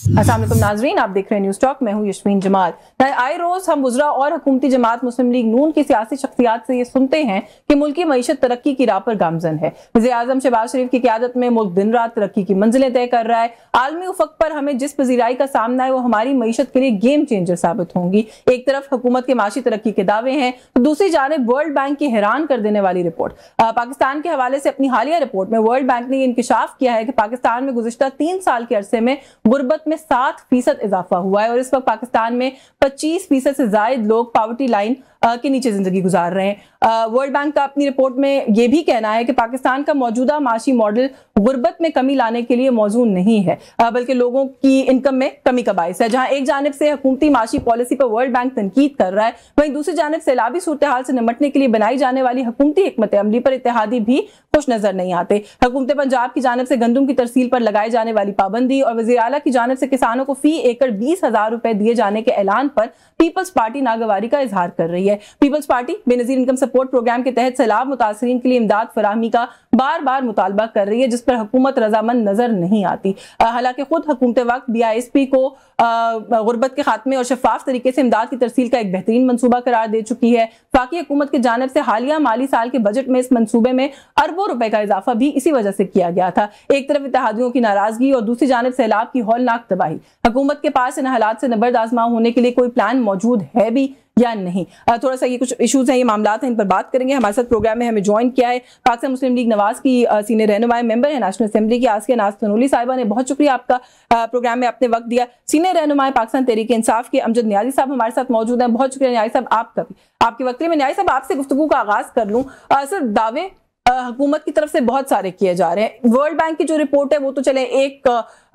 अस्सलाम वालेकुम नाजरीन, आप देख रहे हैं न्यूज़ टॉक। मैं हूं यशवीन जमाल। आए रोज हम गुजरा और हुकूमती जमात मुस्लिम लीग नून की सियासी शख्सियात से ये सुनते हैं कि मुल्की मईशत तरक्की की राह पर गामजन है। वज़ीर आज़म शहबाज शरीफ की क़यादत में मुल्क दिन रात तरक्की की मंजिलें तय कर रहा है। आलमी उफ़क़ पर हमें जिस पजीराई का सामना है वो हमारी मईशत के लिए गेम चेंजर साबित होंगी। एक तरफ हुकूमत के माशी तरक्की के दावे हैं तो दूसरी जानिब वर्ल्ड बैंक की हैरान कर देने वाली रिपोर्ट। पाकिस्तान के हवाले से अपनी हालिया रिपोर्ट में वर्ल्ड बैंक ने ये इंकिशाफ किया है कि पाकिस्तान में गुज़िश्ता 3 साल के अरसे में गुर्बत में 7% इजाफा हुआ है और इस वक्त पाकिस्तान में 25% से ज्यादा लोग पॉवर्टी लाइन के नीचे जिंदगी गुजार रहे हैं। वर्ल्ड बैंक का अपनी रिपोर्ट में यह भी कहना है कि पाकिस्तान का मौजूदा माशी मॉडल गुर्बत में कमी लाने के लिए मौजूद नहीं है बल्कि लोगों की इनकम में कमी का बाइस है। जहां एक जानिब से हुकूमती माशी पॉलिसी पर वर्ल्ड बैंक तनकीद कर रहा है, वहीं दूसरी जानिब सैलाबी सूरत हाल से निपटने के लिए बनाई जाने वाली हुकूमती हिकमत अमली पर इत्तेहादी भी खुश नजर नहीं आते। हुकूमत पंजाब की जानिब से गंदम की तरसील पर लगाए जाने वाली पाबंदी और वज़ीर आला की जानिब से किसानों को फी एकड़ 20,000 रुपए दिए जाने के ऐलान पर पीपल्स पार्टी नागवारी का इजहार कर रही है। Peoples Party Benazir Income Support Programme के तहत सैलाब मुतासरीन के लिए इमदाद फराहमी का बार बार मुतालबा कर रही है, जिस पर हुकूमत रजामंद नजर नहीं आती। हालांकि खुद हुकूमत वक्त BISP को गुर्बत के खात्मे और शफाफ तरीके से इमदाद की तरसील का एक बेहतरीन मनसूबा करार दे चुकी है। बाकी हुकूमत की जानिब से हालिया माली साल के बजट में इस मनसूबे में अरबों रुपए का इजाफा भी इसी वजह से किया गया था। एक तरफ इत्तेहादियों की नाराजगी और दूसरी जानिब सैलाब की हौलनाक तबाही। हुकूमत के पास इन हालात से नबर्द आजमा होने के लिए कोई प्लान मौजूद है भी या नहीं। थोड़ा सा ये कुछ इश्यूज हैं, ये मामलात हैं, इन पर बात करेंगे। हमारे साथ प्रोग्राम में हमें ज्वाइन किया है पाकिस्तान मुस्लिम लीग नवाज की सीनियर रहनुमा मेंबर है नेशनल असेंबली की आसिया नाज तनूली साहिबा ने। बहुत शुक्रिया आपका प्रोग्राम में आपने वक्त दिया। सीनियर रहनुमा पाकिस्तान तहरीक इंसाफ के अमजद न्याजी साहब हमारे साथ मौजूद हैं। बहुत शुक्रिया न्याजी साहब आपका भी, आपके वक्त में। न्याजी साहब आपसे गुफ्तगू का आगाज कर लूं। सर, दावे हुकूमत की तरफ से बहुत सारे किए जा रहे हैं। वर्ल्ड बैंक की जो रिपोर्ट है वो तो चले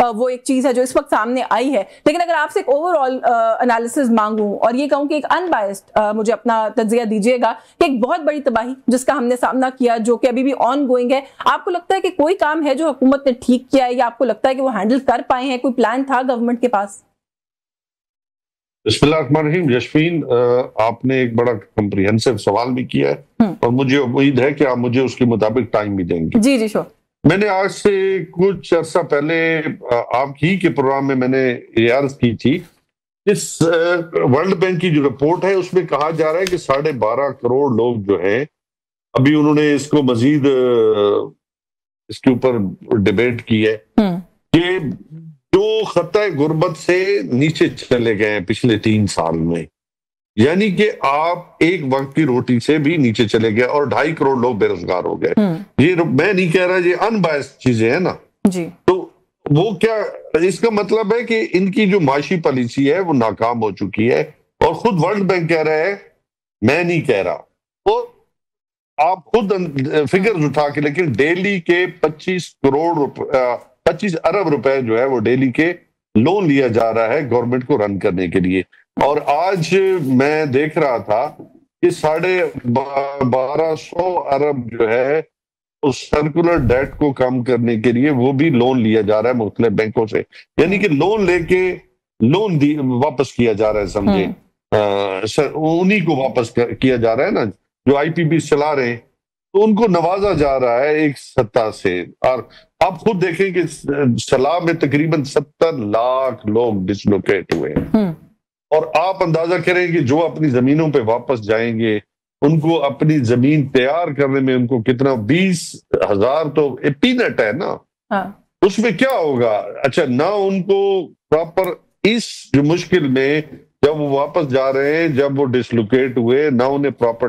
वो एक चीज है जो इस वक्त सामने आई है, लेकिन अगर आपसे एक ओवरऑल एनालिसिस मांगूं और ये कहूं कि एक अनबायस्ड मुझे अपना तज्जिया दीजिएगा कि एक बहुत बड़ी तबाही जिसका हमने सामना किया जो कि अभी भी ऑन गोइंग है, आपको लगता है कि कोई काम है जो हुकूमत ने ठीक किया है या आपको लगता है कि वो हैंडल कर पाए हैं? कोई प्लान था गवर्नमेंट के पास? बिस्मिल्लाहिर्रहमानिर्रहीम। यशवीन, आपने एक बड़ा कम्प्रिहेंसिव सवाल भी किया है और मुझे उम्मीद है कि आप मुझे उसके मुताबिक टाइम भी देंगे। जी जी श्योर। मैंने आज से कुछ अर्सा पहले आप ही के प्रोग्राम में मैंने ये अर्ज की थी, इस वर्ल्ड बैंक की जो रिपोर्ट है उसमें कहा जा रहा है कि 12.5 करोड़ लोग जो है, अभी उन्होंने इसको मजीद इसके ऊपर डिबेट की है कि जो खतरे गुर्बत से नीचे चले गए हैं पिछले 3 साल में, यानी कि आप एक वक्त की रोटी से भी नीचे चले गए और 2.5 करोड़ लोग बेरोजगार हो गए। ये मैं नहीं कह रहा, ये अनबायस्ड चीजें है ना जी। तो वो क्या, इसका मतलब है कि इनकी जो माशी पॉलिसी है वो नाकाम हो चुकी है और खुद वर्ल्ड बैंक कह रहा है, मैं नहीं कह रहा। तो आप खुद फिगर्स उठा के, लेकिन डेली के 25 अरब रुपए जो है वो डेली के लोन लिया जा रहा है गवर्नमेंट को रन करने के लिए। और आज मैं देख रहा था कि 1250 अरब जो है उस सर्कुलर डेट को कम करने के लिए वो भी लोन लिया जा रहा है मुख्तलिफ बैंकों से, यानी कि लोन लेके लोन वापस किया जा रहा है, समझे। उन्हीं को वापस किया जा रहा है ना जो IPP चला रहे हैं, तो उनको नवाजा जा रहा है एक सत्ता से। और आप खुद देखें कि सैलाब में तकरीबन 70 लाख लोग डिसलोकेट हुए हैं और आप अंदाजा करें कि जो अपनी जमीनों पे वापस जाएंगे उनको अपनी जमीन तैयार करने में उनको कितना, 20,000 तो पीनट है ना। उसमें क्या होगा? अच्छा, ना उनको प्रॉपर इस जो मुश्किल में जब वो वापस जा रहे हैं, जब वो डिसलोकेट हुए, ना उन्हें प्रॉपर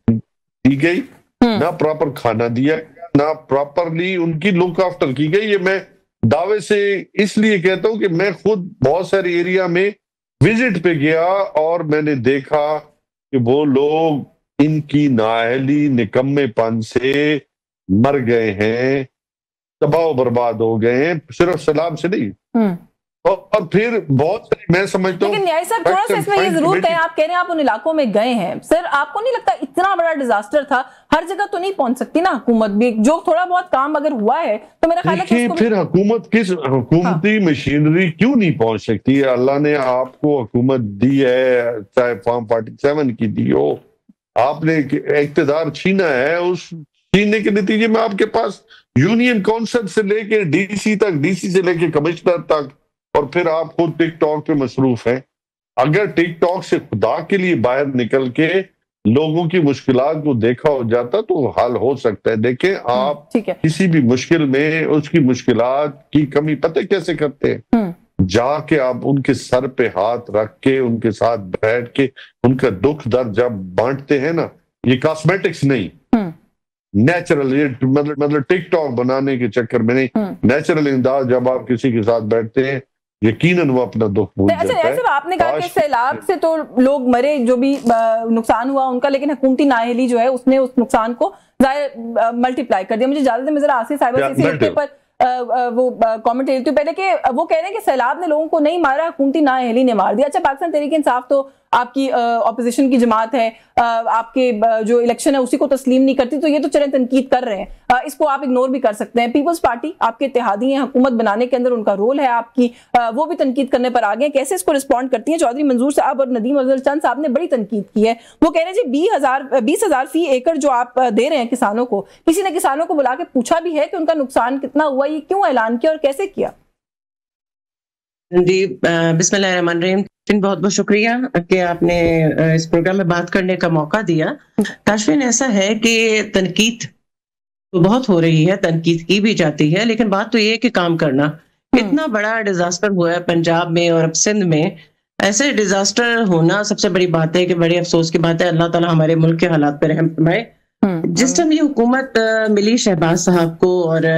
दी गई, ना प्रॉपर खाना दिया, ना प्रॉपरली उनकी लुक आफ्टर की गई। ये मैं दावे से इसलिए कहता हूं कि मैं खुद बहुत सारे एरिया में विजिट पे गया और मैंने देखा कि वो लोग इनकी नाअहली निकम्मेपन से मर गए हैं, तबाह बर्बाद हो गए हैं, सिर्फ सैलाब से नहीं। और फिर बहुत मैं समझता हूँ, लेकिन न्याय साहब थोड़ा सा इसमें ये जरूर कहें, आप कह रहे हैं आप उन इलाकों में गए हैं, सर आपको नहीं लगता इतना बड़ा डिजास्टर था, हर जगह तो नहीं पहुंच सकती ना हुकूमत भी? जो थोड़ा बहुत काम अगर हुआ है तो मेरा ख्याल है कि फिर हुकूमत किस हुकूमती मशीनरी क्यों नहीं पहुंच सकती है? अल्लाह ने आपको हुकूमत दी है, चाहे फॉर्म 47 की दी हो, आपने इख्तियार छीना है, उस छीनने के नतीजे में आपके पास यूनियन काउंसिल से लेके DC तक, DC से लेके कमिश्नर तक और फिर आप खुद टिकटॉक पे मसरूफ हैं। अगर टिकटॉक से खुदा के लिए बाहर निकल के लोगों की मुश्किलात को देखा हो जाता तो हल हो सकता है। देखें, आप किसी भी मुश्किल में उसकी मुश्किलात की कमी पता कैसे करते हैं? जाके आप उनके सर पे हाथ रख के उनके साथ बैठ के उनका दुख दर्द जब बांटते हैं ना, ये कॉस्मेटिक्स नहीं, नेचुरल, ये मतलब टिकटॉक बनाने के चक्कर में नहीं, नेचुरल अंदाज जब आप किसी के साथ बैठते हैं, यकीनन वो अपना दुख भूल जाता है। ऐसे आपने कहा कि सैलाब से तो लोग मरे, जो भी नुकसान हुआ उनका, लेकिन हुकूमती नाअहली जो है उसने उस नुकसान को मल्टीप्लाई कर दिया। मुझे ज्यादा मैं जरा आसिफ साहिबा से पर वो कमेंट लेती हूँ पहले, कि वो कह रहे हैं कि सैलाब ने लोगों को नहीं मारा, हुकूमती नाअहली ने मार दिया। अच्छा, पाकिस्तान तहरीक इंसाफ तो आपकी ऑपोजिशन की जमात है, आपके जो इलेक्शन है उसी को तस्लीम नहीं करती, तो ये तो चले तनकीद कर रहे हैं, इसको आप इग्नोर भी कर सकते हैं। पीपल्स पार्टी आपके इत्तेहादी हैं, हुकूमत बनाने के अंदर उनका रोल है, आपकी वो भी तनकीद करने पर आ गए। कैसे इसको रिस्पॉन्ड करती हैं? चौधरी मंजूर साहब और नदीम अफजल चंद साहब ने बड़ी तनकीद की है। वो कह रहे हैं जी 20,000 फी एकड़ जो आप दे रहे हैं किसानों को, किसी ने किसानों को बुला के पूछा भी है कि उनका नुकसान कितना हुआ, ये क्यों ऐलान किया और कैसे किया? जी, बिस्मिल्लाहिर्रहमानिर्रहीम। बहुत बहुत शुक्रिया कि आपने इस प्रोग्राम में बात करने का मौका दिया। ताशफिन, ऐसा है कि तनकीद तो बहुत हो रही है, तनकीद की भी जाती है, लेकिन बात तो ये है कि काम करना। इतना बड़ा डिजास्टर हुआ है पंजाब में और अब सिंध में, ऐसे डिजास्टर होना सबसे बड़ी बात है कि बड़े अफसोस की बात है। अल्लाह ताला हमारे मुल्क के हालात पर रहम फरमाए। जिस टाइम ये हुकूमत मिली शहबाज साहब को और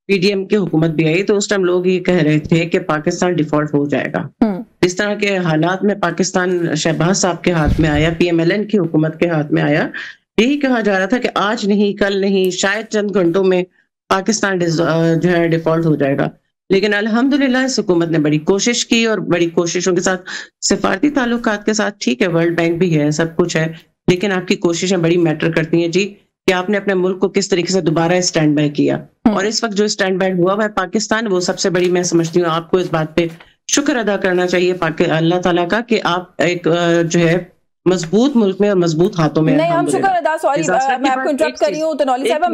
पीडीएम की हुकूमत भी आई, तो उस टाइम लोग ये कह रहे थे कि पाकिस्तान डिफॉल्ट हो जाएगा। इस तरह के हालात में पाकिस्तान शहबाज साहब के हाथ में आया, पीएमएलएन की हुकूमत के हाथ में आया। यही कहा जा रहा था कि आज नहीं, कल नहीं, शायद चंद घंटों में पाकिस्तान जो है डिफॉल्ट हो जाएगा। लेकिन अल्हम्दुलिल्लाह इस हुकूमत ने बड़ी कोशिश की, और बड़ी कोशिशों के साथ सिफारती ताल्लुकात के साथ, ठीक है, वर्ल्ड बैंक भी है, सब कुछ है, लेकिन आपकी कोशिशें बड़ी मैटर करती हैं जी, कि आपने अपने मुल्क को किस तरीके से दोबारा स्टैंड बाय किया। और इस वक्त जो स्टैंड बाय हुआ है पाकिस्तान, वो सबसे बड़ी, मैं समझती हूँ आपको इस बात पे शुक्र अदा करना चाहिए अल्लाह ताला का, कि आप एक जो है मजबूत मुल्क में और मजबूत हाथों में। नहीं, हम शुक्र अदा, सॉरी मैं आपको इंटरप्ट कर रही हूँ तनौली साहब,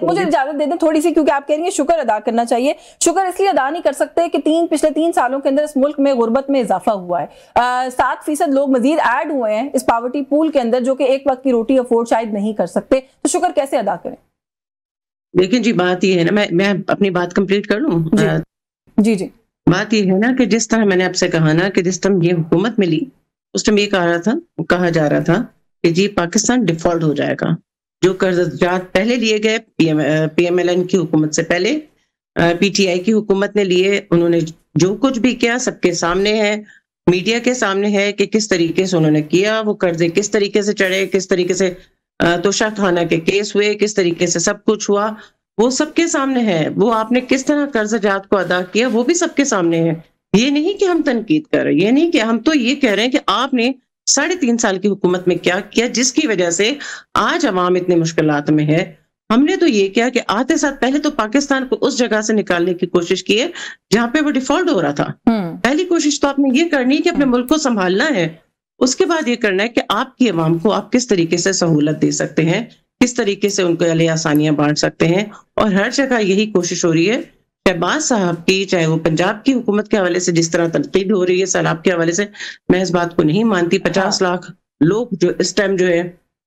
मुझे इजाजत दे दें थोड़ी सी, क्योंकि आप कह रही हैं शुक्र अदा करना चाहिए। शुक्र इसलिए अदा नहीं कर सकते कि पिछले 3 सालों के अंदर इस मुल्क में गुर्बत में इजाफा हुआ है। 7% लोग मजीद ऐड हुए हैं इस पॉवर्टी पूल के अंदर, जो कि एक वक्त की रोटी अफोर्ड शायद नहीं कर सकते, तो शुक्र कैसे अदा करें? लेकिन जी बात ये है ना, मैं अपनी बात कंप्लीट कर लूं? जी जी। बात ये है ना कि जिस तरह मैंने आपसे कहा ना कि जिस टाइम ये हुकूमत मिली, उस टाइम ये कहा जा रहा था कि जी पाकिस्तान डिफॉल्ट हो जाएगा। जो कर्जात पहले लिए गए पीएमएलएन की हुकूमत से पहले पीटीआई की हुकूमत ने लिए, उन्होंने जो कुछ भी किया सबके सामने है, मीडिया के सामने है कि किस तरीके से उन्होंने किया, वो कर्जे किस तरीके से चढ़े, किस तरीके से तोशाखाना के केस हुए, किस तरीके से सब कुछ हुआ, वो सबके सामने है। वो आपने किस तरह कर्जात को अदा किया, वो भी सबके सामने है। ये नहीं कि हम तनकीद कर रहे हैं, ये नहीं कि हम तो ये कह रहे हैं कि आपने 3.5 साल की हुकूमत में क्या किया, जिसकी वजह से आज अवाम इतने मुश्किलात में है। हमने तो ये किया कि आते साथ पहले तो पाकिस्तान को उस जगह से निकालने की कोशिश की है जहां पे वो डिफॉल्ट हो रहा था। पहली कोशिश तो आपने ये करनी है कि अपने मुल्क को संभालना है। उसके बाद ये करना है कि आपकी अवाम को आप किस तरीके से सहूलत दे सकते हैं, किस तरीके से उनको लिए आसानियां बांट सकते हैं। और हर जगह यही कोशिश हो रही है। शहबाज साहब की, चाहे वो पंजाब की हुकूमत के हवाले से जिस तरह तनकीद हो रही है, सैलाब के हवाले से, मैं इस बात को नहीं मानती। 50 लाख लोग जो इस टाइम जो है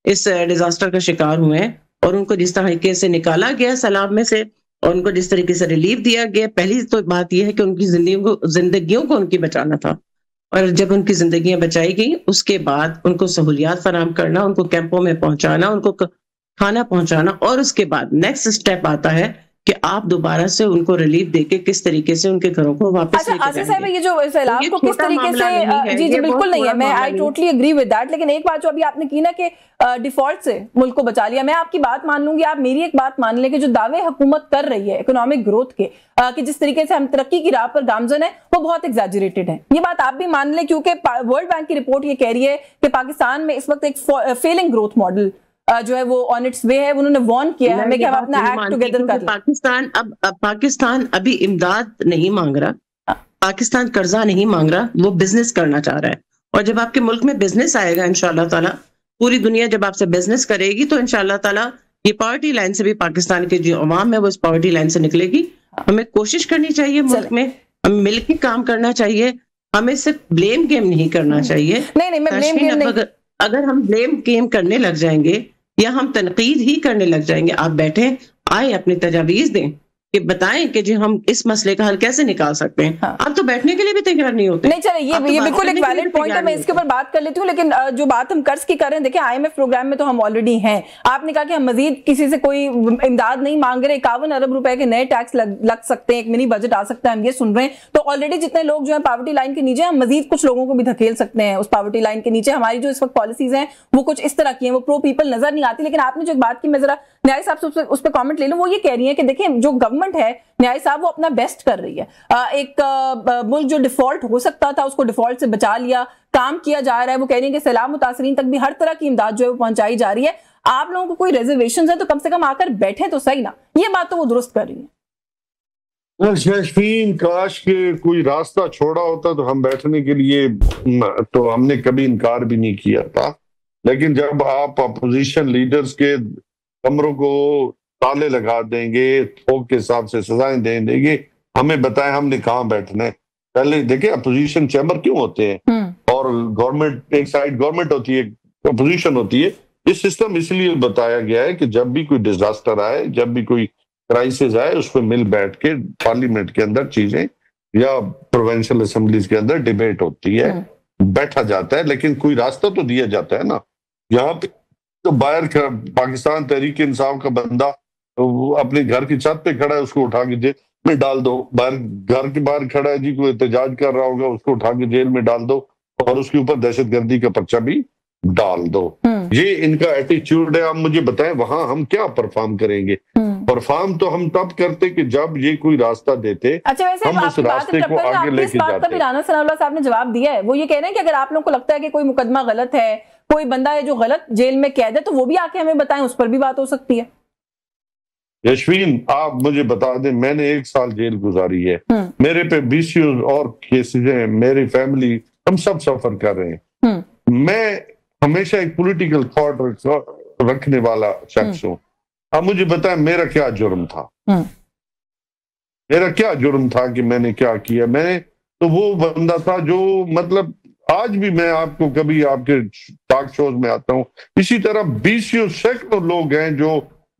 इस डिजास्टर का शिकार हुए हैं, और उनको जिस तरीके से निकाला गया सैलाब में से, और उनको जिस तरीके से रिलीफ दिया गया, पहली तो बात यह है कि उनकी जिंदगियों को उनकी बचाना था। और जब उनकी जिंदगियां बचाई गई, उसके बाद उनको सहूलियात फराहम करना, उनको कैंपों में पहुंचाना, उनको खाना पहुंचाना, और उसके बाद नेक्स्ट स्टेप आता है कि आप दोबारा से उनको रिलीफ देके किस तरीके से उनके घरों को वापस लेकर जाएंगे। आसिफ साहब, ये जो सैलाब को किस तरीके से, जी बिल्कुल नहीं है, मैं I totally agree with that. लेकिन एक बात जो अभी आपने की ना कि डिफॉल्ट से मुल्क को बचा लिया, मैं आपकी बात मान लूंगी, आप मेरी एक बात मान लें कि जो दावे हुकूमत कर रही है इकोनॉमिक ग्रोथ के, कि जिस तरीके से हम तरक्की की राह पर गामजन है, वो बहुत एग्जैजरेटेड है। ये बात आप भी मान लें, क्योंकि वर्ल्ड बैंक की रिपोर्ट ये कह रही है कि पाकिस्तान में इस वक्त एक फेलिंग ग्रोथ मॉडल जो है वो ऑन इट्स वे है। उन्होंने वार्न किया है कि हम अपना एक्ट टुगेदर कर लें। पाकिस्तान अभी इमदाद नहीं मांग रहा, पाकिस्तान कर्जा नहीं मांग रहा, वो बिजनेस करना चाह रहा है। और जब आपके मुल्क में बिजनेस आएगा, इंशाल्लाह ताला पूरी दुनिया जब आपसे बिजनेस करेगी, तो इंशाल्लाह ताला ये पॉवर्टी लाइन से भी पाकिस्तान की जो अवाम है वो इस पॉवर्टी लाइन से निकलेगी। हमें कोशिश करनी चाहिए मुल्क में हमें मिलकर काम करना चाहिए, हमें सिर्फ ब्लेम गेम नहीं करना चाहिए। नहीं मैं ब्लेम गेम नहीं, अगर हम ब्लेम गेम करने लग जाएंगे या हम तनकीद ही करने लग जाएंगे, आप बैठे आए अपनी तजावीज दें कि बताएं कि जी हम इस मसले का हल कैसे निकाल सकते हैं। हाँ। आप तो बैठने के लिए भी तैयार नहीं होते। नहीं चले, ये बिल्कुल एक वैलिड पॉइंट है, मैं इसके ऊपर बात कर लेती हूँ। लेकिन जो बात हम कर्ज की कर रहे हैं, देखिए IMF प्रोग्राम में तो हम ऑलरेडी हैं। आपने कहा कि हम मजीद किसी से कोई इमदाद नहीं मांग रहे, 51 अरब रुपए के नए टैक्स लग सकते हैं, एक मिनी बजट आ सकता है, हम ये सुन रहे हैं। तो ऑलरेडी जितने लोग जो है पॉवर्टी लाइन के नीचे, हम मजीद कुछ लोगों को भी धकेल सकते हैं उस पॉवर्टी लाइन के नीचे। हमारी जो इस वक्त पॉलिसीज हैं वो कुछ इस तरह की हैं, वो प्रो पीपल नजर नहीं आती। लेकिन आपने जो एक बात की, मैं जरा न्याय साहब से उस पर कॉमेंट ले लूं, वो ये कह रही है कि देखिए जो गवर्नमेंट है न्याय साहब वो अपना बेस्ट कर रही है। एक मुल्क जो डिफॉल्ट हो सकता था उसको डिफॉल्ट से बचा लिया, काम किया जा रहा है। वो कह रही है कि सैलाब मुतासरीन तक भी हर तरह की इमदाद जो है वो पहुंचाई जा रही है। आप लोगों को कोई रिजर्वेशन है तो कम से कम आकर बैठे तो सही ना, ये बात तो वो दुरुस्त कर रही है। यशवीन, काश के कोई रास्ता छोड़ा होता तो हम बैठने के लिए तो हमने कभी इनकार भी नहीं किया था। लेकिन जब आप अपोजिशन लीडर्स के कमरों को ताले लगा देंगे, थोक के हिसाब से सजाएं देंगे, हमें बताएं हमने कहाँ बैठना है। पहले देखिए अपोजिशन चैम्बर क्यों होते हैं, और गवर्नमेंट एक साइड गवर्नमेंट होती है, अपोजिशन होती है। ये सिस्टम इसलिए बताया गया है कि जब भी कोई डिजास्टर आए, जब भी कोई क्राइसिस आए, उस पर मिल बैठ के पार्लियामेंट के अंदर चीजें या प्रोविंशियल असेंबलीज के अंदर डिबेट होती है, बैठा जाता है। लेकिन कोई रास्ता तो दिया जाता है ना। यहाँ पे तो बाहर पाकिस्तान तहरीक इंसाफ का बंदा वो अपने घर की छत पे खड़ा है, उसको उठा के जेल में डाल दो। बाहर घर के बाहर खड़ा है जी, कोई एहतजाज कर रहा होगा, उसको उठा के जेल में डाल दो और उसके ऊपर दहशतगर्दी का पर्चा भी डाल दो। ये इनका एटीट्यूड है। आप मुझे बताएं वहां हम क्या परफॉर्म करेंगे? परफॉर्म तो हम तब करते कि जब ये कोई रास्ता देते। अच्छा, वैसे हम उस रास्ते को आगे लेके जाते। राना सनाउल्लाह साहब ने जवाब दिया है, वो ये कह रहे हैं कि अगर आप लोगों को लगता है कि कोई मुकदमा गलत है, कोई बंदा है जो गलत जेल में कैद है, तो वो भी आके हमें बताएं, उस पर भी बात हो सकती है। यशवीन, आप मुझे बता दें, मैंने 1 साल जेल गुजारी है, मेरे पे 20 और केसेस हैं, मेरी फैमिली, हम सब सफर कर रहे हैं। मैं हमेशा एक पॉलिटिकल थॉट रखने वाला शख्स हूं। अब मुझे बताएं मेरा क्या जुर्म था? मेरा क्या जुर्म था कि मैंने क्या किया? मैंने तो वो बंदा था जो, मतलब आज भी मैं आपको कभी आपके टॉक शोज में आता हूं, इसी तरह 20 सैकड़ों लोग हैं जो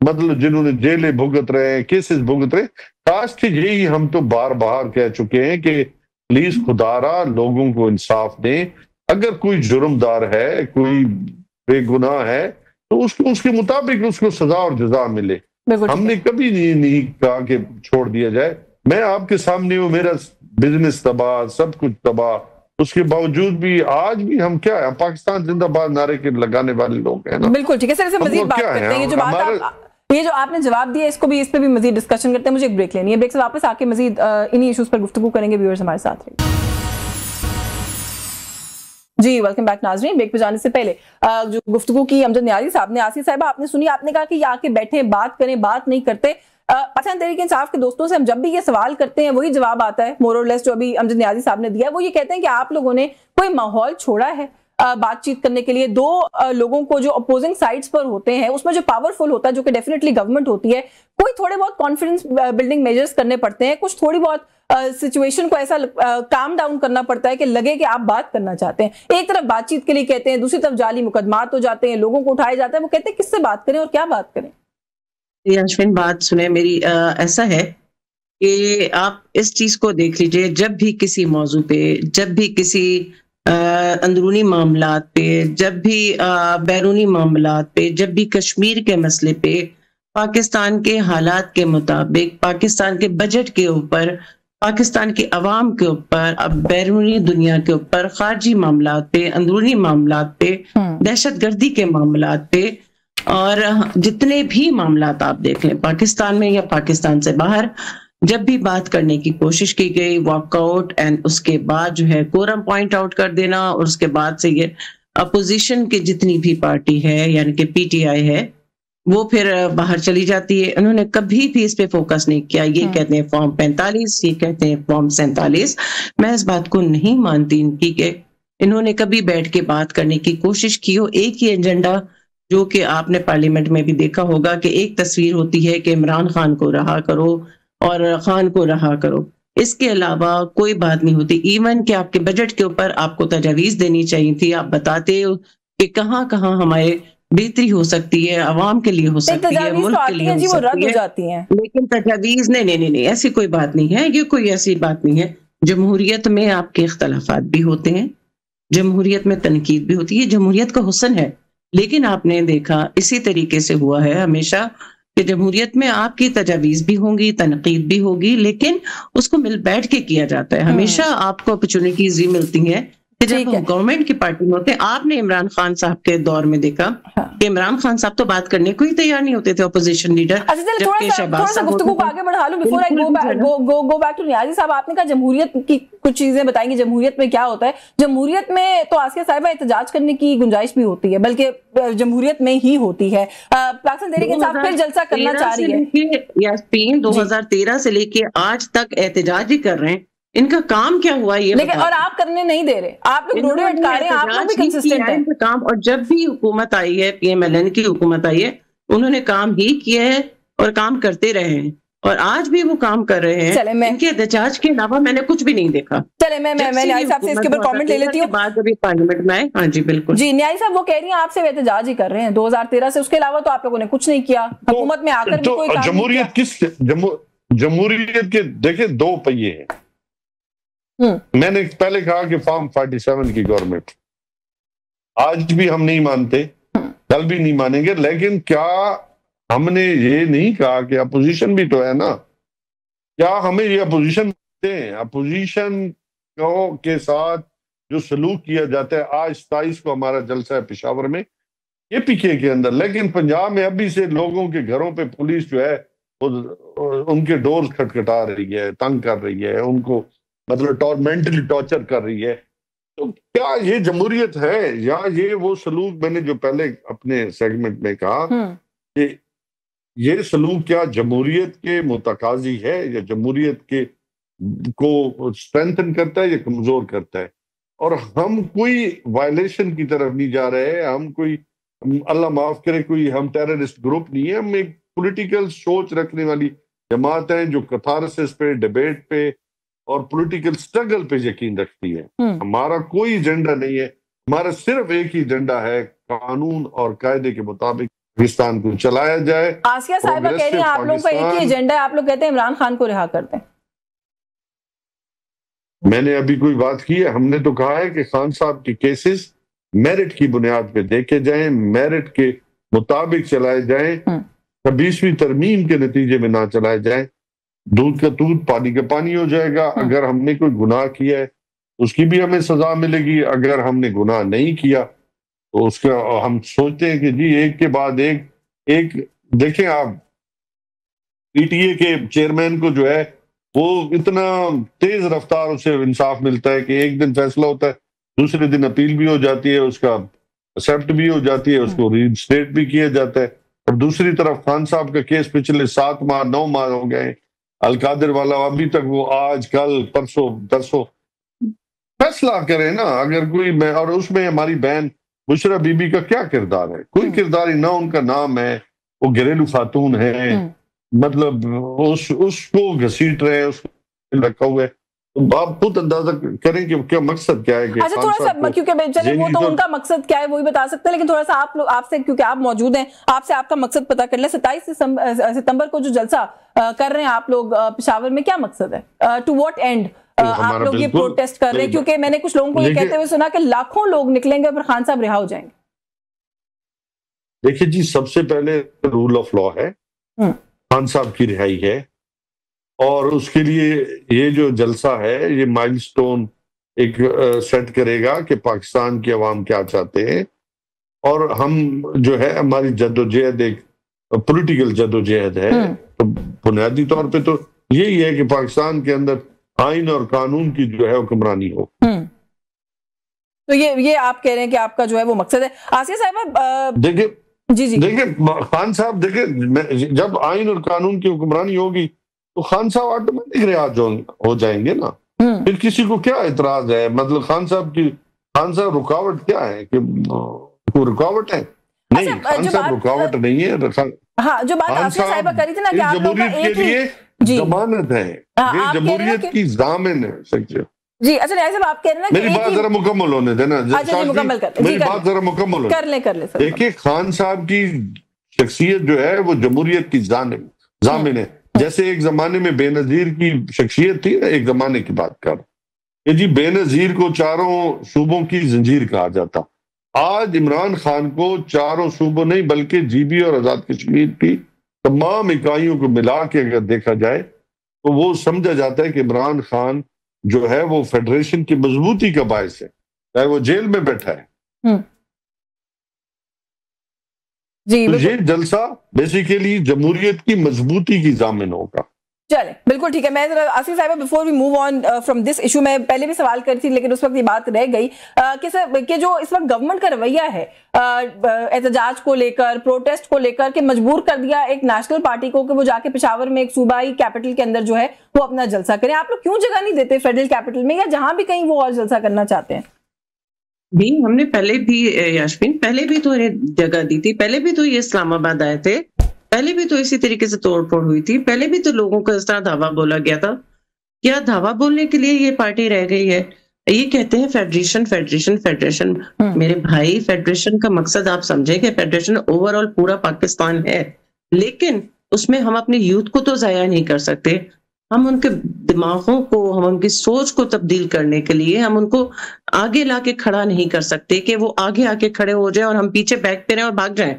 मतलब जिन्होंने जेलें भुगत रहे हैं, केसेस भुगत रहे। काश कि यही हम तो बार बार कह चुके हैं कि प्लीज खुदारा लोगों को इंसाफ दें। अगर कोई जुर्मदार है, कोई बेगुनाह है, तो उसको उसके मुताबिक उसको सजा और जजा मिले। हमने कभी नहीं कहा कि छोड़ दिया जाए। मैं आपके सामने हूँ, मेरा बिजनेस तबाह, सब कुछ तबाह, उसके बावजूद भी आज भी हम क्या है, पाकिस्तान जिंदाबाद नारे के लगाने वाले लोग हैं ना। बिल्कुल ठीक है सर, इसे मजीद बात करते हैं। ये जो आपने जवाब दिया इसको भी, इस पे भी मजीद डिस्कशन करते हैं। मुझे एक ब्रेक लेनी है, ब्रेक से वापस आके मजीद इन्हीं इश्यूज पर गुफ्तगू करेंगे। व्यूअर्स हमारे साथ रहिए जी। वेलकम बैक नाज़रीन। ब्रेक पे जाने से पहले जो गुफ्तगू की अमजद न्याजी साहब ने, आसिफ साहिबा आपने सुनी, आपने कहा कि आके बैठे बात करें, बात नहीं करते। पाकिस्तान तहरीक इंसाफ के दोस्तों से हम जब भी ये सवाल करते हैं वही जवाब आता है मोर और लेस, जो अभी अमजद न्याजी साहब ने दिया। वो ये कहते हैं कि आप लोगों ने कोई माहौल छोड़ा है बातचीत करने के लिए। दो लोगों को जो अपोजिंग साइड्स पर होते हैं उसमें जो पावरफुल होता है, जो कि डेफिनेटली गवर्नमेंट होती है, कोई थोड़े बहुत कॉन्फिडेंस बिल्डिंग मेजर्स करने पड़ते हैं, कुछ थोड़ी बहुत सिचुएशन को ऐसा काम डाउन करना पड़ता है कि लगे कि आप बात करना चाहते हैं। एक तरफ बातचीत के लिए कहते हैं, दूसरी तरफ जाली मुकदमात हो जाते हैं, लोगों को उठाया जाता है। वो कहते हैं किससे बात करें और क्या बात करें? अश्विन, बात सुने मेरी। ऐसा है कि आप इस चीज को देख लीजिए, जब भी किसी मौजू पे, जब भी किसी अंदरूनी मामलात पे, जब भी बैरूनी मामलात पे, जब भी कश्मीर के मसले पे, पाकिस्तान के हालात के मुताबिक, पाकिस्तान के बजट के ऊपर, पाकिस्तान के अवाम के ऊपर, अब बैरूनी दुनिया के ऊपर, खारजी मामलात पे, अंदरूनी मामलात पे, दहशतगर्दी के मामलात पे, और जितने भी मामलात आप देख लें पाकिस्तान में या पाकिस्तान से बाहर, जब भी बात करने की कोशिश की गई, वॉकआउट एंड उसके बाद जो है कोरम पॉइंट आउट कर देना, और उसके बाद से ये अपोजिशन की जितनी भी पार्टी है यानी कि PTI है वो फिर बाहर चली जाती है। उन्होंने कभी भी इस पे फोकस नहीं किया। ये कहते हैं फॉर्म 45, ये कहते हैं फॉर्म 47। मैं इस बात को नहीं मानती इनकी कि इन्होंने कभी बैठ के बात करने की कोशिश की हो। एक ही एजेंडा, जो कि आपने पार्लियामेंट में भी देखा होगा कि एक तस्वीर होती है कि इमरान खान को रहा करो और खान को रहा करो। इसके अलावा कोई बात नहीं होती। इवन कि आपके बजट के ऊपर आपको तजावीज देनी चाहिए थी, आप बताते हो कि कहाँ कहाँ हमारे बेहतरी हो सकती है, आवाम के लिए हो सकती है, मुल्क के लिए हो सकती है, लेकिन तजावीज नहीं, ऐसी कोई बात नहीं है। ये कोई ऐसी बात नहीं है। जमहूरियत में आपके इख्तलाफात भी होते हैं, जमहूरियत में तनकीद भी होती है, जमहूरियत का हुस्न है। लेकिन आपने देखा इसी तरीके से हुआ है हमेशा कि जमहूरियत में आपकी तजावीज भी होंगी, तनकीद भी होगी, लेकिन उसको मिल बैठ के किया जाता है। हमेशा आपको अपॉर्चुनिटीज ही मिलती हैं कि जब गवर्नमेंट की पार्टी में होते हैं। आपने इमरान खान साहब के दौर में देखा कि इमरान खान साहब तो बात करने को ही तैयार नहीं होते थे, अपोजिशन लीडर। थोड़ा सा गुफ्तगू को आगे बढ़ा लूं before I go back to Niazi sahab. आपने कहा जमहूरियत की कुछ चीजें बताएंगे, जमहूरियत में क्या होता है। जमहूरियत में तो आसिया साहिबा एहतजाज करने की गुंजाइश भी होती है, बल्कि जमहूरियत में ही होती है। पाकिस्तान तहरीक इंसाफ फिर जलसा करना चाह रही है। 2013 से लेके आज तक एहतजाज ही कर रहे हैं। इनका काम क्या हुआ ये? लेकिन और आप करने नहीं दे रहे, आप लोग रोडे अटका रहे हैं, आप लोग भी कंसिस्टेंट हैं काम। और जब भी हुकूमत आई है, PMLN की हुकूमत आई है, उन्होंने काम ही किया है और काम करते रहे हैं, और आज भी वो काम कर रहे हैं। इनके एहतजाज के अलावा मैंने कुछ भी नहीं देखा। चले मैं न्याय साहब से इसके ऊपर कमेंट ले लेती हूँ। बाद अभी पार्लियामेंट में आए। हाँ जी बिल्कुल जी, न्याय साहब वो कह रही हैं आपसे एहतजाज ही कर रहे हैं 2013 से, उसके अलावा तो आप लोगों ने कुछ नहीं किया। हुकूमत में आकर भी कोई काम जमहूरियत किस जमहूरियत के देखे दो पहिए हैं। मैंने पहले कहा कि फॉर्म 47 की गवर्नमेंट, आज भी हम नहीं मानते, कल भी नहीं मानेंगे, लेकिन क्या हमने ये नहीं कहा कि अपोजिशन भी तो है ना? क्या हमें ये अपोजिशन दें? अपोजिशन के साथ जो सलूक किया जाता है, आज 27 को हमारा जलसा है पेशावर में, ये पीके के अंदर, लेकिन पंजाब में अभी से लोगों के घरों पे पुलिस जो है वो उनके डोर्स खटखटा रही है, तंग कर रही है, उनको मतलब मेंटली टॉर्चर कर रही है। तो क्या ये जमहूरियत है या ये वो सलूक मैंने जो पहले अपने सेगमेंट में कहा कि ये सलूक क्या जमहूरियत के मुतकाजी है या जमहूरियत के को स्ट्रेंथन करता है या कमजोर करता है? और हम कोई वायलेशन की तरफ नहीं जा रहे हैं, हम कोई अल्लाह माफ करे कोई हम टेररिस्ट ग्रुप नहीं है, हम एक पॉलिटिकल सोच रखने वाली जमात है जो कथारसिस पे, डिबेट पे और पॉलिटिकल स्ट्रगल पे यकीन रखती है। हमारा कोई एजेंडा नहीं है, हमारा सिर्फ एक ही एजेंडा है, कानून और कायदे के मुताबिक पाकिस्तान को चलाया जाए। आसिया साहिबा कह रही हैं आप लोगों का एक ही एजेंडा है, आप लोग कहते हैं इमरान खान को रिहा कर दें। मैंने अभी कोई बात की है? हमने तो कहा है कि खान साहब के केसेस मेरिट की बुनियाद पे देखे जाएं, मेरिट के मुताबिक चलाए जाएं, 26वीं तरमीम के नतीजे में ना चलाए जाएं। दूध का दूध, पानी का पानी हो जाएगा। अगर हमने कोई गुनाह किया है उसकी भी हमें सजा मिलेगी, अगर हमने गुनाह नहीं किया तो उसका हम सोचते हैं कि जी एक के बाद एक देखें आप PTA के चेयरमैन को जो है वो इतना तेज रफ्तार उसे इंसाफ मिलता है कि एक दिन फैसला होता है, दूसरे दिन अपील भी हो जाती है, उसका एक्सेप्ट भी हो जाती है, उसको रीइंस्टेट भी किया जाता है। और दूसरी तरफ खान साहब का केस पिछले 7 माह 9 माह हो गए, अलकादिर वाला अभी तक वो आज कल परसों फैसला करे ना अगर कोई। और उसमें हमारी बहन बुशरा बीबी का क्या किरदार है? कोई किरदार ही ना, उनका नाम है, वो घरेलू खातून है, मतलब उसको घसीट रहे हैं, उसको रखा हुआ है। तो आप खुद अंदाजा करें कि क्या मकसद क्या है कि अच्छा थोड़ा सा, क्योंकि चलिए वो तो उनका मकसद क्या है वही बता सकते हैं, लेकिन थोड़ा सा आप लोग आपसे, क्योंकि आप मौजूद हैं, आपसे आपका मकसद पता कर ले। 27 सितंबर को जो जलसा कर रहे हैं आप लोग पेशावर में, क्या मकसद है? टू व्हाट एंड आप लोग ये प्रोटेस्ट कर रहे हैं? क्योंकि मैंने कुछ लोगों को ये कहते हुए सुना कि लाखों लोग निकलेंगे पर खान साहब रिहा हो जाएंगे। देखिए जी, सबसे पहले रूल ऑफ लॉ है, खान साहब की रिहाई है, और उसके लिए ये जो जलसा है ये माइलस्टोन एक सेट करेगा कि पाकिस्तान की आवाम क्या चाहते हैं। और हम जो है हमारी जद्दोजहद एक पॉलिटिकल जद्दोजहद है, तो बुनियादी तौर पे तो यही है कि पाकिस्तान के अंदर आइन और कानून की जो है हुक्मरानी हो। तो ये आप कह रहे हैं कि आपका जो है वो मकसद है। आसिया साहिबा देखिए जी देखिए खान साहब, देखिए जब आइन और कानून की हुक्मरानी होगी तो खान साहब ऑटोमेटिक रियाज हो जाएंगे ना। फिर किसी को क्या एतराज है? मतलब खान साहब रुकावट क्या है कि कोई रुकावट है? नहीं, खान साहब रुकावट नहीं है। हाँ, जो बात आसिया साहिबा करी थी ना कि आप लोगों का जी जमानत है, हाँ, ये आप कह रहे हैं जमहूरियत कि की जामिन है सच्चे। जी अच्छा न्याय साहब आप कह रहे हैं ना मेरी कि बात एक जरा मुकम्मल होने देना, अच्छा जी शास्त्री, मुकम्मल कर जी मेरी कर बात जरा मुकम्मल होने। कर ले सर देखिए खान साहब की शख्सियत जो है वो जमहूरियत की जामिन है। जैसे एक जमाने में बेनजीर की शख्सियत थी ना, एक जमाने की बात कर कि जी बेनजीर को चारों सूबों की जंजीर कहा जाता। आज इमरान खान को चारों सूबों नहीं बल्कि जीबी और आजाद कश्मीर की तमाम इकाइयों को मिला के अगर देखा जाए तो वो समझा जाता है कि इमरान खान जो है वो फेडरेशन की मजबूती का बायस है, चाहे वो जेल में बैठा है। जी तो ये जलसा बेसिकली जमहूरियत की मजबूती की जामिन होगा। चले बिल्कुल ठीक है। मैं जरा Asif sahab before we move on from this issue, मैं पहले भी सवाल करी थी लेकिन उस वक्त ये बात रह गई कि सर कि जो इस वक्त गवर्नमेंट का रवैया है एहतजाज को लेकर, प्रोटेस्ट को लेकर, के मजबूर कर दिया एक नेशनल पार्टी को कि वो जाके पेशावर में एक सूबाई कैपिटल के अंदर जो है वो अपना जलसा करें। आप लोग क्यों जगह नहीं देते फेडरल कैपिटल में या जहां भी कहीं वो और जलसा करना चाहते हैं? भी हमने पहले भी यास्मीन पहले भी तो इन्हें जगह दी थी, पहले भी तो ये इस्लामाबाद आए थे, पहले भी तो इसी तरीके से तोड़फोड़ हुई थी, पहले भी तो लोगों को इस तरह धावा बोला गया था। क्या धावा बोलने के लिए ये पार्टी रह गई है? ये कहते हैं फेडरेशन फेडरेशन फेडरेशन। मेरे भाई फेडरेशन का मकसद आप समझे कि फेडरेशन ओवरऑल पूरा पाकिस्तान है, लेकिन उसमें हम अपने यूथ को तो जाया नहीं कर सकते। हम उनके दिमागों को, हम उनकी सोच को तब्दील करने के लिए हम उनको आगे लाके खड़ा नहीं कर सकते कि वो आगे आके खड़े हो जाए और हम पीछे बैक पे रहें और भाग जाएं।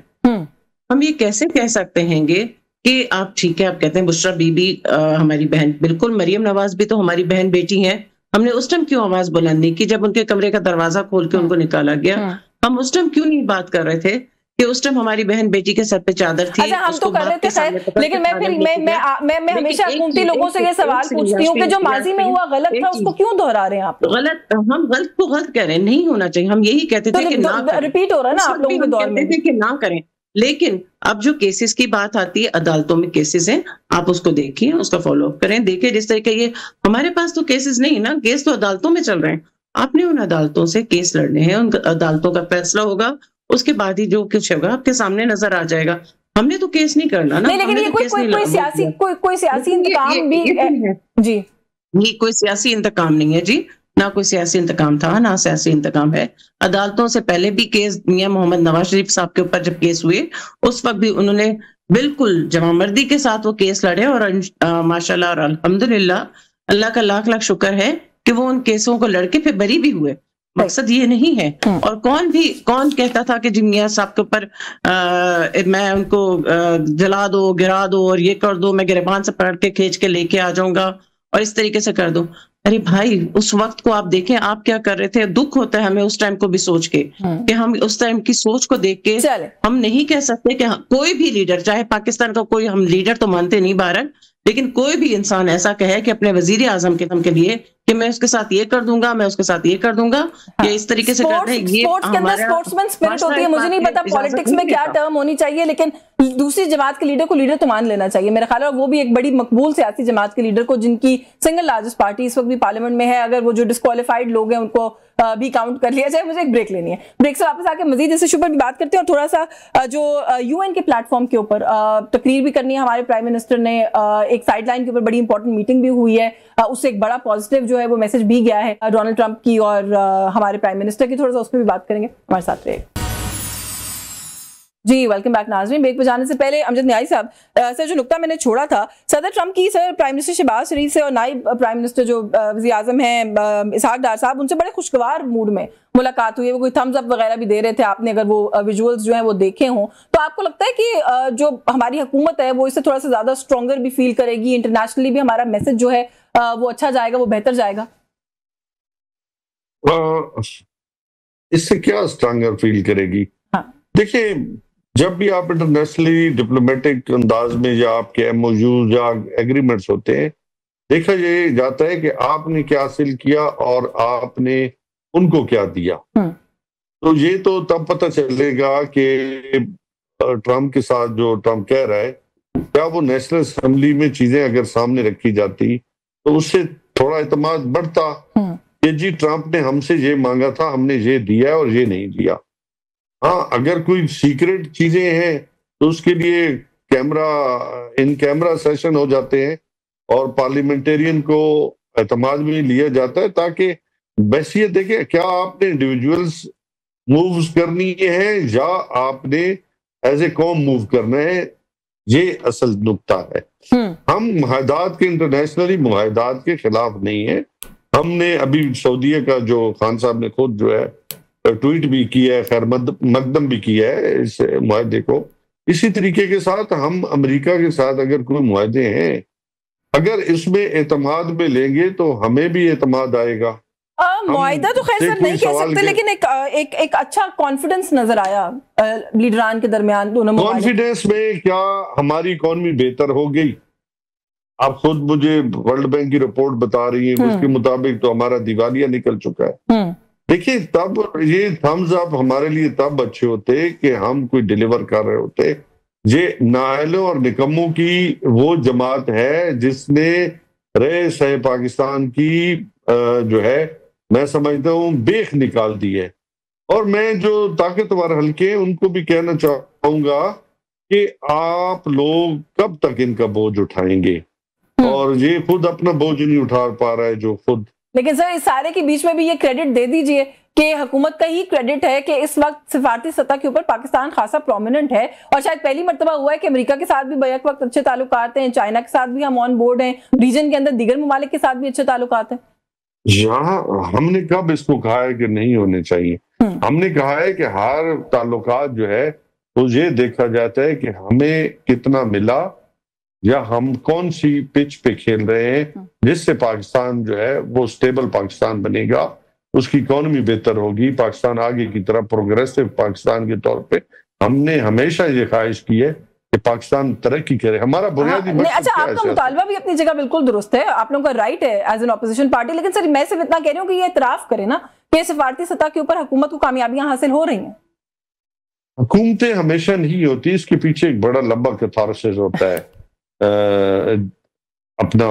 हम ये कैसे कह सकते हैंगे कि आप ठीक है, आप कहते हैं बुशरा बीबी हमारी बहन, बिल्कुल मरियम नवाज भी तो हमारी बहन बेटी है। हमने उस टाइम क्यों आवाज बुलंद नहीं की जब उनके कमरे का दरवाजा खोल के उनको निकाला गया? हम उस टाइम क्यों नहीं बात कर रहे थे कि उस टाइम हमारी बहन बेटी के सर पे चादर थी? अच्छा हम तो कर रहे थे खैर, लेकिन मैं हमेशा हुकूमती लोगों से ये सवाल पूछती हूँ कि जो माजी में हुआ गलत था उसको क्यों दोहरा रहे हैं आप? गलत, हम गलत को गलत कह रहे हैं, नहीं होना चाहिए। हम यही कहते थे कि ना करें, रिपीट हो रहा है ना आप लोगों के दौर में कि ना करें। लेकिन अब जो केसेस की बात आती है, अदालतों में केसेस हैं, आप उसको देखिए, उसका फॉलो अप करें। देखिए जिस तरीके ये हमारे पास तो केसेस नहीं ना, केस तो अदालतों में चल रहे हैं। आपने उन अदालतों से केस लड़ने हैं, उन अदालतों का फैसला होगा, उसके बाद ही जो कुछ होगा आपके सामने नजर आ जाएगा। हमने तो केस नहीं करना ना। नहीं, लेकिन ये कोई सियासी इंतकाम भी जी, ये कोई सियासी इंतकाम नहीं है जी, ना कोई सियासी इंतकाम था ना सियासी इंतकाम है। अदालतों से पहले भी केस मियां मोहम्मद नवाज शरीफ साहब के ऊपर जब केस हुए उस वक्त भी उन्होंने बिल्कुल जमामर्दी के साथ वो केस लड़े और माशाल्लाह और अल्हम्दुलिल्लाह, अल्लाह का लाख लाख शुक्र है कि वो उन केसों को लड़के फिर बरी भी हुए। मकसद ये नहीं है। और कौन कहता था कि जी मियां साहब के ऊपर मैं उनको जला दो, गिरा दो और ये कर दो, मैं गिरबान से पकड़ के खींच के लेके आ जाऊंगा और इस तरीके से कर दो। अरे भाई उस वक्त को आप देखें, आप क्या कर रहे थे। दुख होता है हमें उस टाइम को भी सोच के कि हम उस टाइम की सोच को देख के हम नहीं कह सकते कि कोई भी लीडर, चाहे पाकिस्तान का कोई, हम लीडर तो मानते नहीं भारत, लेकिन कोई भी इंसान ऐसा कहे कि अपने वजीर आजम के लिए कि मैं उसके साथ ये कर दूंगा, मैं उसके साथ ये कर दूंगा, या इस तरीके से कर रहे हैं। स्पोर्ट्स के अंदर स्पोर्ट्समैन स्पिरिट होती है। मुझे नहीं पता पॉलिटिक्स में क्या टर्म होनी चाहिए, लेकिन दूसरी जमात के लीडर को लीडर तो मान लेना चाहिए मेरा ख्याल है। वो भी एक बड़ी मकबूल सियासी जमात के लीडर को, जिनकी सिंगल लार्जेस्ट पार्टी इस वक्त भी पार्लियामेंट में है, अगर वो जो डिस्क्वालीफाइड लोग हैं उनको भी काउंट कर लिया जाए। मुझे एक ब्रेक लेनी है, ब्रेक से वापस आके मजीद इस इशू पर भी बात करते हैं और थोड़ा सा जो यूएन के प्लेटफॉर्म के ऊपर तकरीर भी करनी है। हमारे प्राइम मिनिस्टर ने एक साइडलाइन के ऊपर बड़ी इंपॉर्टेंट मीटिंग भी हुई है, उससे एक बड़ा पॉजिटिव जो है वो मैसेज भी गया है डोनाल्ड ट्रंप की और हमारे प्राइम मिनिस्टर की। थोड़ा सा उस पर भी बात करेंगे, हमारे साथ रहेगा। जी वेलकम बैक नाज़रीन। ब्रेक पे जाने से पहले अमजद न्याई साहब, सर जो नुक्ता मैंने छोड़ा था सदर ट्रंप की, सर प्राइम मिनिस्टर शहबाज शरीफ से और नायब प्राइम मिनिस्टर जो वज़ीर आज़म हैं इसहाक डार साहब, उनसे बड़े खुशगवार मूड में मुलाकात हुई है। वो कोई थम्स अप वगैरह भी दे रहे थे, आपने अगर वो विजुअल्स जो हैं वो देखे हों तो आपको लगता है कि जो हमारी हुकूमत है वो इससे थोड़ा सा ज्यादा स्ट्रॉन्गर भी फील करेगी, इंटरनेशनली भी हमारा मैसेज जो है वो अच्छा जाएगा, वो बेहतर जाएगा? इससे क्या स्ट्रॉन्गर फील करेगी? देखिए, जब भी आप इंटरनेशनली डिप्लोमेटिक अंदाज में या आपके एमओयूज या एग्रीमेंट्स होते हैं, देखा ये जाता है कि आपने क्या हासिल किया और आपने उनको क्या दिया। तो ये तो तब पता चलेगा कि ट्रंप के साथ जो ट्रंप कह रहा है, क्या वो नेशनल असेंबली में चीजें अगर सामने रखी जाती तो उससे थोड़ा एतमाद बढ़ता कि जी ट्रंप ने हमसे ये मांगा था, हमने ये दिया और ये नहीं दिया। हाँ, अगर कोई सीक्रेट चीजें हैं तो उसके लिए इन कैमरा सेशन हो जाते हैं और पार्लियामेंटेरियन को एतमाद में लिया जाता है, ताकि वैसे देखें क्या आपने इंडिविजुअल्स मूव्स करनी है या आपने एज ए कॉम मूव करना है। ये असल नुक्ता है। हम मुआहदात के, इंटरनेशनली मुआहदात के खिलाफ नहीं है। हमने अभी सऊदीया का जो खान साहब ने खुद जो है ट्वीट भी किया है, खैर मकदम भी किया है इस मुआहदे को। इसी तरीके के साथ हम अमेरिका के साथ अगर कोई मुआहदे हैं, अगर इसमें एतमाद में लेंगे तो हमें भी एतमाद आएगा। मुआहदा तो खैर सर नहीं कह सकते, लेकिन एक अच्छा कॉन्फिडेंस नजर आया लीडरान के दरमियान दोनों। कॉन्फिडेंस में क्या हमारी इकॉनमी बेहतर हो गई? आप खुद मुझे वर्ल्ड बैंक की रिपोर्ट बता रही है, उसके मुताबिक तो हमारा दिवालिया निकल चुका है। देखिए, तब ये थम्स अप हमारे लिए तब अच्छे होते कि हम कोई डिलीवर कर रहे होते। ये नाअहलों और निकम्मों की वो जमात है जिसने रईस है पाकिस्तान की जो है, मैं समझता हूँ बेख निकाल दी है। और मैं जो ताकतवर हल्के हैं उनको भी कहना चाहूंगा कि आप लोग कब तक इनका बोझ उठाएंगे? और ये खुद अपना बोझ नहीं उठा पा रहा है जो खुद। लेकिन सर इस सारे के बीच में भी ये क्रेडिट दे दीजिए कि हुकूमत का ही क्रेडिट है कि इस वक्त सिफारती सतह के ऊपर पाकिस्तान खासा प्रोमिनेंट है, और शायद पहली मर्तबा हुआ है कि अमेरिका के साथ भी बैक वक्त अच्छे ताल्लुकात हैं, चाइना के साथ भी हम ऑन बोर्ड हैं, रीजन के अंदर दीगर ममालिक के साथ भी अच्छे ताल्लुकात हैं। यहाँ हमने कब इसको कहा है कि नहीं होने चाहिए? हमने कहा है कि हर ताल्लुकात जो है तो ये देखा जाता है कि हमें कितना मिला या हम कौन सी पिच पे खेल रहे हैं, जिससे पाकिस्तान जो है वो स्टेबल पाकिस्तान बनेगा, उसकी इकोनॉमी बेहतर होगी, पाकिस्तान आगे की तरफ प्रोग्रेसिव पाकिस्तान के तौर पे। हमने हमेशा ये ख्वाहिश की है कि पाकिस्तान तरक्की करे। हमारा बुनियादी अच्छा, आपका मुतालबा भी अपनी जगह बिल्कुल दुरुस्त है, आप लोगों का राइट है एज एन ऑपोजिशन पार्टी, लेकिन सर मैं सिर्फ इतना कह रही हूँ कि ये इतराफ करे ना कि सिफारती सतह के ऊपर हुकूमत को कामयाबियां हासिल हो रही हैं। हुकूमतें हमेशा नहीं होती, इसके पीछे एक बड़ा लंबा कैथारसिस होता है। अपना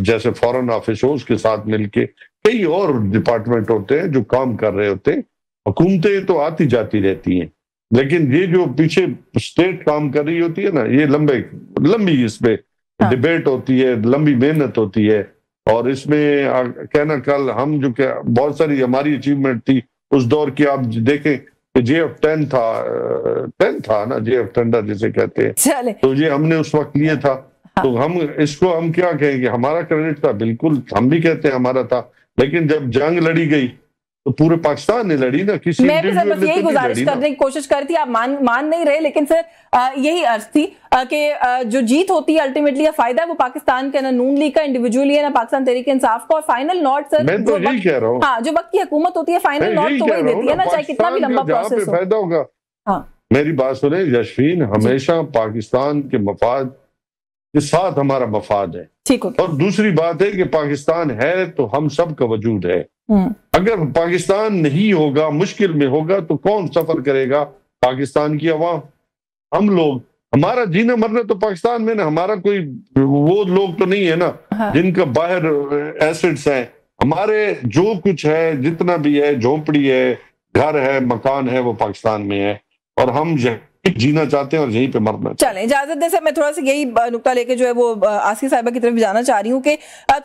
जैसे फॉरेन ऑफिस हो, उसके साथ मिलके कई और डिपार्टमेंट होते हैं जो काम कर रहे होते हैं। हुकूमतें तो आती जाती रहती हैं, लेकिन ये जो पीछे स्टेट काम कर रही होती है ना, ये लंबी इस पे डिबेट होती है, लंबी मेहनत होती है। और इसमें कहना कल हम जो क्या बहुत सारी हमारी अचीवमेंट थी उस दौर की, आप देखें JF10 था ना, JF10 जिसे कहते हैं, तो ये हमने उस वक्त लिए था। तो हम इसको हम क्या कहेंगे, हमारा क्रेडिट था, बिल्कुल हम भी कहते हैं हमारा था। लेकिन जब जंग लड़ी गई तो पूरे पाकिस्तान ने लड़ी ना, किसी मैं भी सर बस यही गुजारिश करने की कोशिश कर रही थी, आप मान नहीं रहे, लेकिन सर यही अर्ज थी कि जो जीत होती है अल्टीमेटली फायदा है वो पाकिस्तान के, ना नून लीग का इंडिविजुअली है, ना पाकिस्तान तहरीक इंसाफ का। और फाइनल नॉट सर मैं तो यही कह रहा हूँ, हाँ, जो वक्त की हुकूमत होती है फाइनल नॉट तो वही देती है ना, चाहे कितना भी लंबा प्रोसेस हो। फायदा होगा। हाँ, मेरी बात सुने यशवीन, हमेशा पाकिस्तान के मफाद के साथ हमारा मफाद है। ठीक है। और दूसरी बात है कि पाकिस्तान है तो हम सब का वजूद है। अगर पाकिस्तान नहीं होगा, मुश्किल में होगा, तो कौन सफर करेगा? पाकिस्तान की अवाम, हम लोग। हमारा जीना मरना तो पाकिस्तान में ना, हमारा कोई वो लोग तो नहीं है ना जिनका बाहर एसेट्स हैं। हमारे जो कुछ है, जितना भी है, झोपड़ी है, घर है, मकान है, वो पाकिस्तान में है, और हम जीना चाहते हैं और यहीं पे मरना। चलें, इजाजत दें सर, मैं थोड़ा सा यही नुक्ता लेके जो है वो आसिया साहिबा की तरफ जाना चाह रही हूँ कि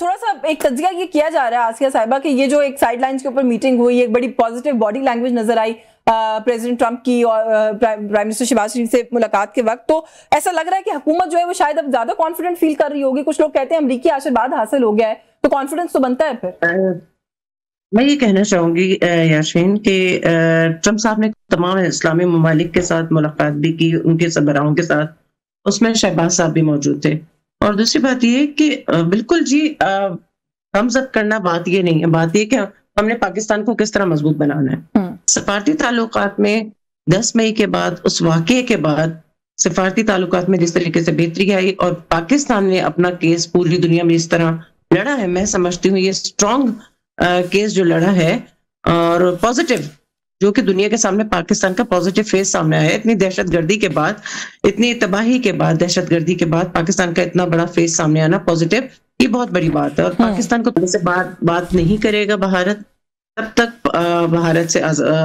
थोड़ा सा एक तज्जिया ये किया जा रहा है आसिया साहिबा कि ये जो एक साइडलाइंस के ऊपर मीटिंग हुई, एक बड़ी पॉजिटिव बॉडी लैंग्वेज नजर आई प्रेसिडेंट ट्रंप की और प्राइम मिनिस्टर शहबाज शरीफ से मुलाकात के वक्त, तो ऐसा लग रहा है कि हुकूमत जो है वो शायद अब ज्यादा कॉन्फिडेंट फील कर रही होगी। कुछ लोग कहते हैं अमरीकी आशीर्वाद हासिल हो गया है, तो कॉन्फिडेंस तो बनता है फिर। मैं ये कहना चाहूंगी याशीन कि ट्रंप साहब ने तमाम इस्लामी ममालिक के साथ मुलाकात भी की, उनके सरबराहों के साथ, उसमें शहबाज साहब भी मौजूद थे। और दूसरी बात ये कि बिल्कुल जी थम्स अप करना बात ये नहीं है, बात ये कि हमने पाकिस्तान को किस तरह मजबूत बनाना है। सफारती ताल्लुकात में 10 मई के बाद, उस वाक़े के बाद सफारती ताल्लुकात में जिस तरीके से बेहतरी आई और पाकिस्तान ने अपना केस पूरी दुनिया में इस तरह लड़ा है, मैं समझती हूँ ये स्ट्रॉन्ग केस जो लड़ा है और पॉजिटिव, जो कि दुनिया के सामने पाकिस्तान का पॉजिटिव फेस सामने आया है। इतनी दहशतगर्दी के बाद, इतनी तबाही के बाद, दहशतगर्दी के बाद पाकिस्तान का इतना बड़ा फेस सामने आना पॉजिटिव, ये बहुत बड़ी बात है। और पाकिस्तान को से बात नहीं करेगा भारत, तब तक भारत से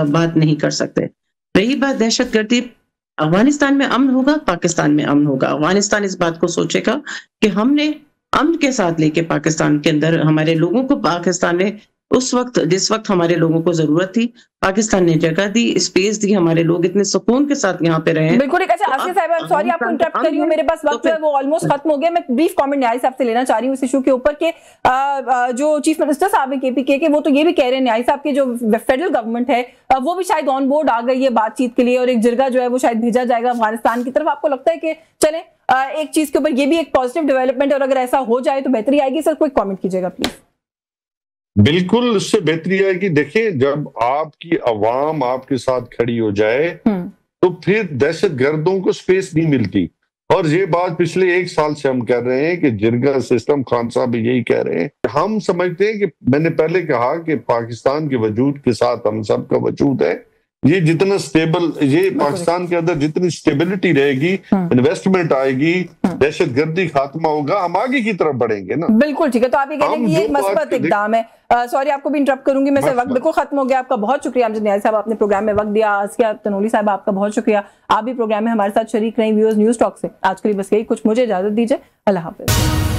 बात नहीं कर सकते। रही बात दहशतगर्दी, अफगानिस्तान में अमन होगा, पाकिस्तान में अमन होगा। अफगानिस्तान इस बात को सोचेगा कि हमने अमन के साथ लेके पाकिस्तान के अंदर हमारे लोगों को पाकिस्तान ने उस वक्त जिस वक्त हमारे लोगों को जरूरत थी, पाकिस्तान ने जगह दी, स्पेस दी, हमारे लोग इतने सुकून के साथ यहाँ पे रहे। बिल्कुल ठीक। अच्छा आसिया साहब, I'm सॉरी आपको इंटरप्ट कर रही हूँ, मेरे पास वक्त जो है वो ऑलमोस्ट खत्म हो गया। मैं ब्रीफ कमेंट न्याय साहब से लेना चाह रही हूँ इस इशू के ऊपर के जो चीफ मिनिस्टर साहब है केपीके के, वो तो ये भी कह रहे हैं न्याय साहब के जो फेडरल गवर्नमेंट है वो भी शायद ऑन बोर्ड आ गई है बातचीत के लिए, और एक जिरगा जो है वो शायद भेजा जाएगा अफगानिस्तान की तरफ। आपको लगता है कि चले एक चीज के ऊपर ये भी एक पॉजिटिव डेवलपमेंट, और अगर ऐसा हो जाए तो बेहतरी आएगी? सर कोई कमेंट कीजिएगा प्लीज। बिल्कुल उससे बेहतरी आएगी। देखिए, जब आपकी आवाम आपके साथ खड़ी हो जाए तो फिर दहशत गर्दों को स्पेस नहीं मिलती। और ये बात पिछले 1 साल से हम कह रहे हैं कि जिरगा सिस्टम, खान साहब भी यही कह रहे हैं। हम समझते हैं कि मैंने पहले कहा कि पाकिस्तान के वजूद के साथ हम सब का वजूद है। ये जितना स्टेबल, ये पाकिस्तान के अंदर जितनी स्टेबिलिटी रहेगी, इन्वेस्टमेंट आएगी, दहशत गर्दी खात्मा होगा, हम आगे की तरफ बढ़ेंगे ना। बिल्कुल ठीक है। तो आप ये कह रहे हैं कि ये मस्बत इकदाम है। सॉरी आपको भी इंटरप्ट करूंगी मैं, वक्त बिल्कुल खत्म हो गया। आपका बहुत शुक्रिया अमजद न्याज़ साहब, आपने प्रोग्राम में वक्त दिया। आसिया तनोली साहब आपका बहुत शुक्रिया, आप भी प्रोग्राम में हमारे साथ शरीक रही व्यूअर्स न्यूज टॉक से। आज के लिए बस यही कुछ, मुझे इजाजत दीजिए, अल्लाह हाफिज।